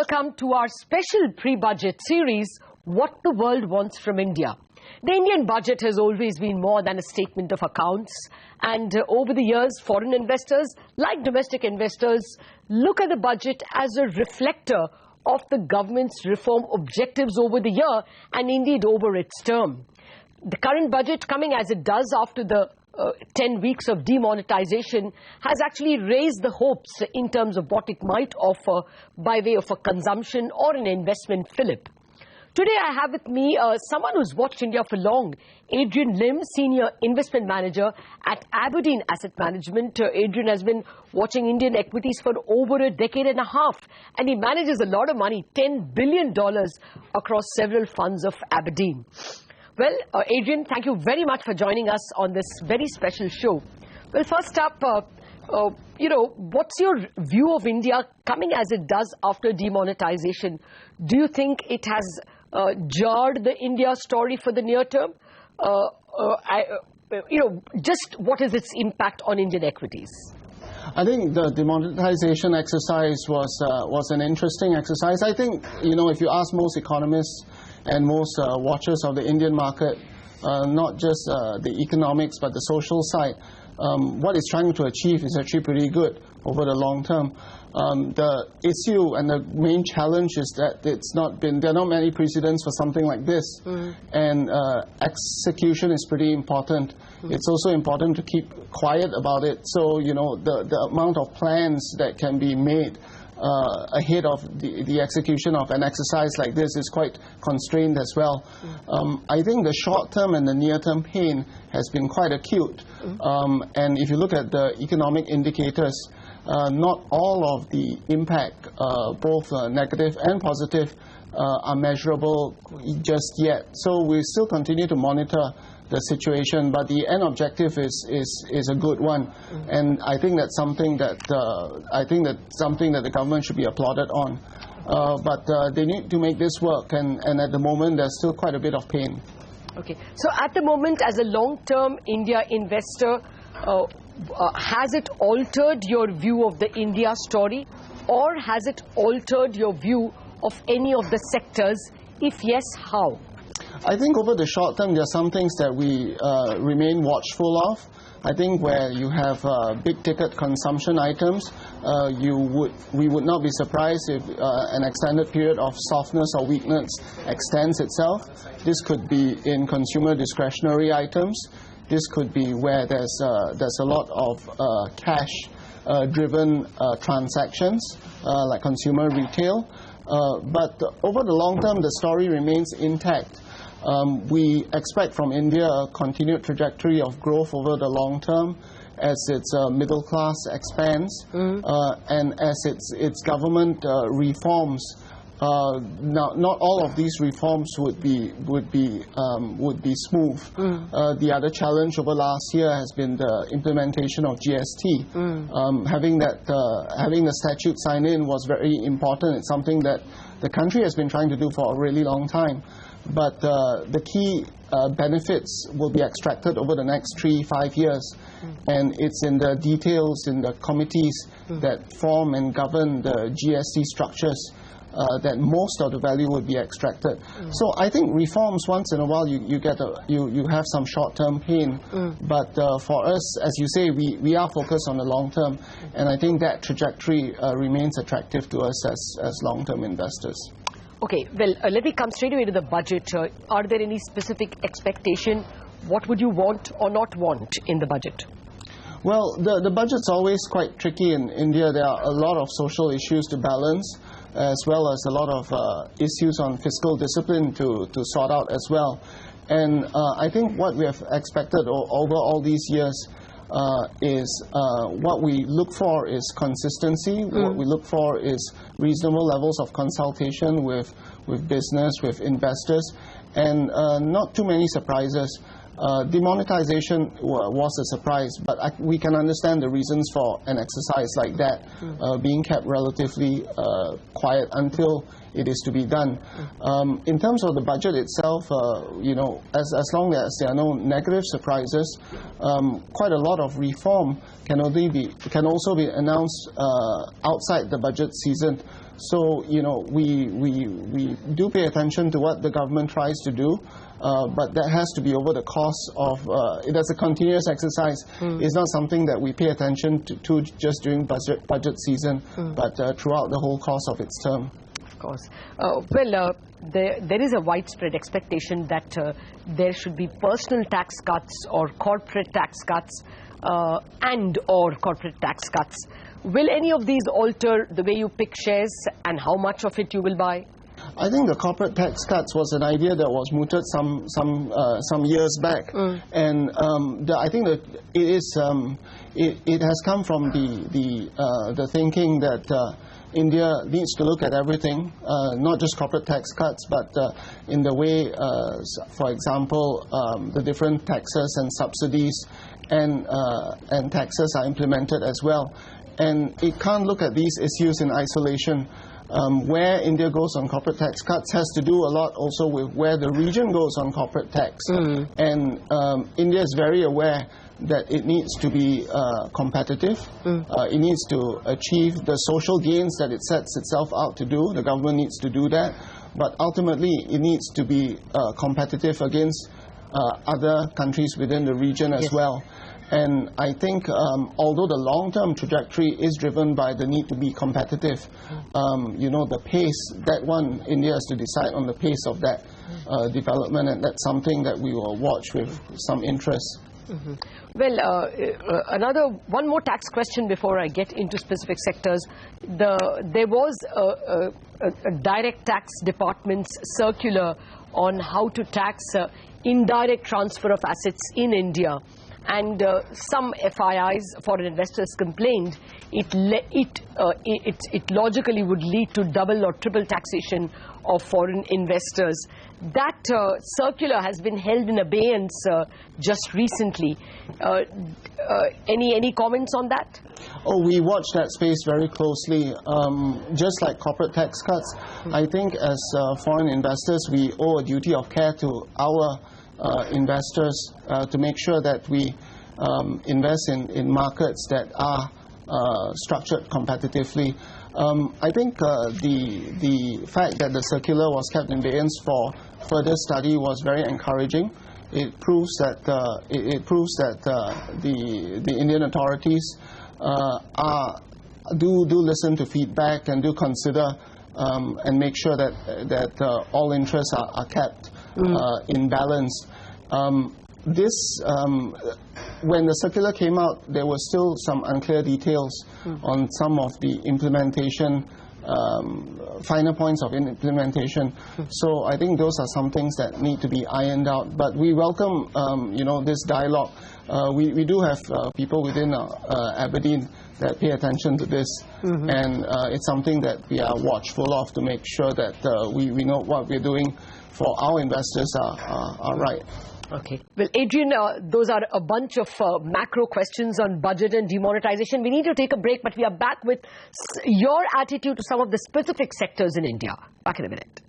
welcome to our special pre-budget series, What the World Wants from India. The Indian budget has always been more than a statement of accounts, and over the years, foreign investors, like domestic investors, look at the budget as a reflector of the government's reform objectives over the year and indeed over its term. The current budget, coming as it does after the 10 weeks of demonetization, has actually raised the hopes in terms of what it might offer by way of a consumption or an investment fillip. Today I have with me someone who's watched India for long, Adrian Lim, Senior Investment Manager at Aberdeen Asset Management. Adrian has been watching Indian equities for over a decade and a half, and he manages a lot of money, $10 billion across several funds of Aberdeen. Well, Adrian, thank you very much for joining us on this very special show. Well, first up, what's your view of India coming as it does after demonetization? Do you think it has jarred the India story for the near term? Just what is its impact on Indian equities? I think the demonetization exercise was an interesting exercise. I think, if you ask most economists and most watchers of the Indian market, not just the economics but the social side, what it's trying to achieve is actually pretty good over the long term. The issue and the main challenge is that there are not many precedents for something like this, and execution is pretty important. It's also important to keep quiet about it, so the amount of plans that can be made ahead of the execution of an exercise like this is quite constrained as well. I think the short-term and the near-term pain has been quite acute. And if you look at the economic indicators, not all of the impact, both negative and positive, are measurable just yet. So we still continue to monitor the situation, but the end objective is a good one, and I think that's something that the government should be applauded on. But they need to make this work, and at the moment there's still quite a bit of pain. Okay, so at the moment, as a long-term India investor, has it altered your view of the India story, or has it altered your view of any of the sectors? If yes, how? I think over the short term, there are some things that we remain watchful of. I think where you have big-ticket consumption items, we would not be surprised if an extended period of softness or weakness extends itself. This could be in consumer discretionary items. This could be where there's a lot of cash-driven transactions, like consumer retail. But over the long term, the story remains intact. We expect from India a continued trajectory of growth over the long term as its middle class expands, and as its government reforms. Not all of these reforms would be smooth. The other challenge over last year has been the implementation of GST. Having the statute signed in was very important. It's something that the country has been trying to do for a really long time. But the key benefits will be extracted over the next 3-5 years, and it's in the details in the committees that form and govern the GST structures that most of the value would be extracted. So I think reforms, once in a while, you have some short-term pain, but for us, as you say, we are focused on the long term, and I think that trajectory remains attractive to us as long-term investors. Okay, well, let me come straight away to the budget. Are there any specific expectation? What would you want or not want in the budget? Well, the budget's always quite tricky in India. There are a lot of social issues to balance, as well as a lot of issues on fiscal discipline to sort out as well. And I think what we have expected over all these years is what we look for is consistency. What we look for is reasonable levels of consultation with business, with investors, and not too many surprises. Demonetization was a surprise, but we can understand the reasons for an exercise like that being kept relatively quiet until it is to be done. In terms of the budget itself, as long as there are no negative surprises, quite a lot of reform can also be announced outside the budget season. So, we do pay attention to what the government tries to do, but that has to be over the course of, that's a continuous exercise. It's not something that we pay attention to just during budget season, but throughout the whole course of its term. Of course. There is a widespread expectation that there should be personal tax cuts or corporate tax cuts and/or corporate tax cuts. Will any of these alter the way you pick shares and how much of it you will buy? I think the corporate tax cuts was an idea that was mooted some years back, and I think that it has come from the thinking that India needs to look at everything, not just corporate tax cuts, but in the way, for example, the different taxes and subsidies and taxes are implemented as well. And it can't look at these issues in isolation. Where India goes on corporate tax cuts has to do a lot also with where the region goes on corporate tax. And India is very aware that it needs to be competitive. It needs to achieve the social gains that it sets itself out to do. The government needs to do that. But ultimately, it needs to be competitive against other countries within the region as well. And I think although the long-term trajectory is driven by the need to be competitive, the pace, India has to decide on the pace of that development, and that's something that we will watch with some interest. Well, one more tax question before I get into specific sectors. There was a direct tax department's circular on how to tax indirect transfer of assets in India. And some FIIs, foreign investors, complained it logically would lead to double or triple taxation of foreign investors. That circular has been held in abeyance just recently. Any comments on that? Oh, we watch that space very closely. Just like corporate tax cuts, I think as foreign investors, we owe a duty of care to our investors to make sure that we invest in markets that are structured competitively. I think the fact that the circular was kept in abeyance for further study was very encouraging. It proves that the Indian authorities do listen to feedback and do consider and make sure that all interests are kept in balance. When the circular came out, there were still some unclear details on some of the implementation, finer points of implementation. So I think those are some things that need to be ironed out. But we welcome, this dialogue. We do have people within Aberdeen that pay attention to this, and it's something that we are watchful of to make sure that we know what we're doing for our investors are right. Okay. Well, Adrian, those are a bunch of macro questions on budget and demonetization. We need to take a break, but we are back with your attitude to some of the specific sectors in India. Back in a minute.